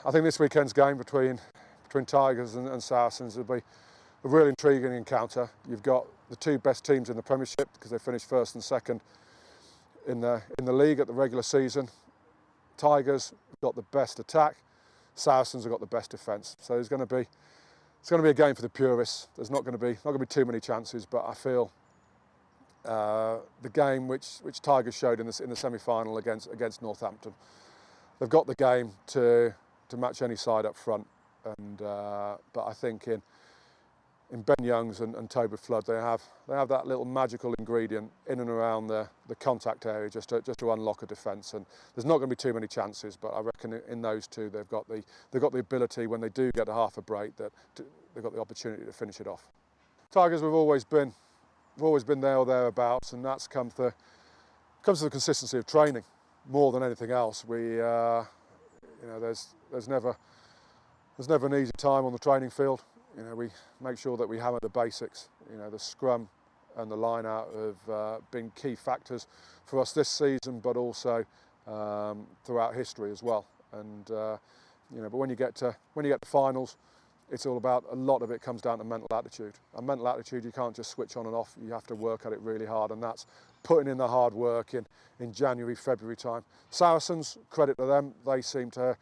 I think this weekend's game between Tigers and Saracens will be a really intriguing encounter. You've got the two best teams in the Premiership because they finished first and second in the league at the regular season. Tigers have got the best attack. Saracens have got the best defence. So it's going to be a game for the purists. There's not going to be too many chances, but I feel the game which Tigers showed in the semi-final against Northampton, they've got the game to match any side up front. And but I think in Ben Youngs and Toby Flood, they have that little magical ingredient in and around the contact area just to unlock a defence. And there's not going to be too many chances, but I reckon in those two they've got the ability, when they do get a half a break, that they've got the opportunity to finish it off. Tigers, we've always been there or thereabouts, and that's comes to the consistency of training more than anything else. There's never an easy time on the training field. We make sure that we hammer the basics. The scrum and the line out have been key factors for us this season, but also throughout history as well. And but when you get to finals, it's all about, a lot of it comes down to mental attitude. And mental attitude, you can't just switch on and off. You have to work at it really hard, and that's putting in the hard work in January, February time. Saracens, credit to them, they seem to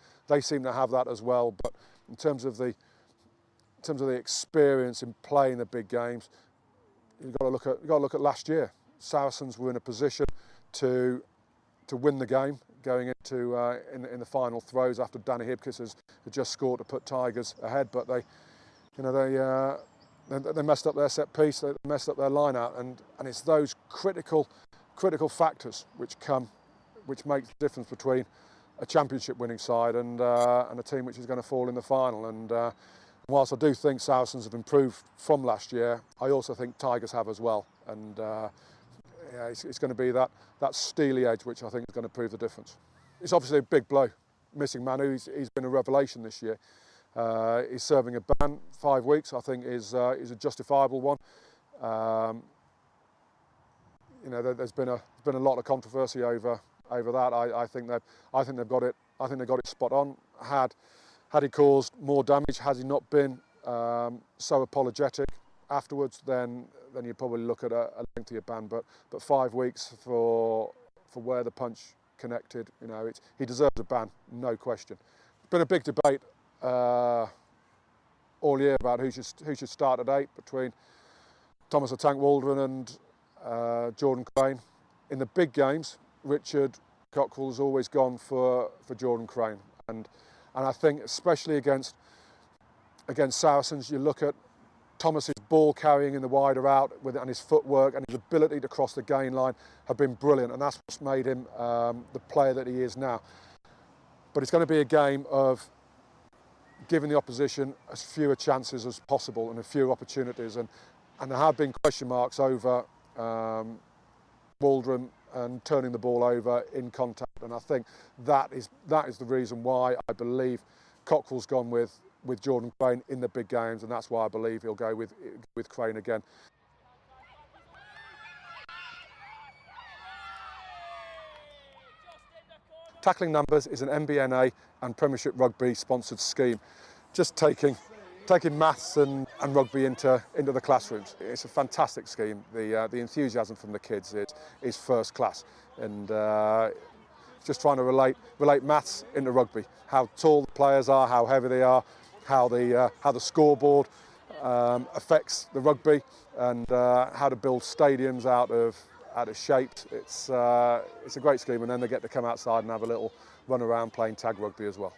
have that as well. But in terms of the experience in playing the big games, you've got to look at last year. Saracens were in a position to win the game going into in the final throws after Danny Hibkis had just scored to put Tigers ahead, but they messed up their set piece, they messed up their line out, and it's those critical factors which make the difference between a championship winning side and a team which is going to fall in the final. And whilst I do think Saracens have improved from last year, I also think Tigers have as well. And it's going to be that steely edge which I think is going to prove the difference. It's obviously a big blow. Missing Manu, he's been a revelation this year. He's serving a ban, 5 weeks. I think is a justifiable one. There's been a lot of controversy over that. I think they've got it. I think they got it spot on. Had he caused more damage, has he not been so apologetic afterwards, then you'd probably look at a lengthier ban. But 5 weeks for where the punch connected, he deserves a ban, no question. It's been a big debate all year about who should start at 8 between Thomas the Tank Waldron and Jordan Crane. In the big games, Richard Cockrell's always gone for Jordan Crane, and I think especially against Saracens, you look at Thomas's ball carrying in the wider out and his footwork and his ability to cross the gain line have been brilliant, and that's what's made him the player that he is now. But it's going to be a game of giving the opposition as fewer chances as possible and a few opportunities, and there have been question marks over Waldron and turning the ball over in contact, and I think that is the reason why I believe Cockrell's gone with Jordan Crane in the big games, and that's why I believe he'll go with Crane again. Tackling Numbers is an MBNA and Premiership Rugby sponsored scheme, just taking maths and rugby into the classrooms. It's a fantastic scheme. The enthusiasm from the kids is first class, and just trying to relate maths into rugby. How tall the players are, how heavy they are, how the scoreboard affects the rugby, and how to build stadiums out of shapes. It's a great scheme, and then they get to come outside and have a little run around playing tag rugby as well.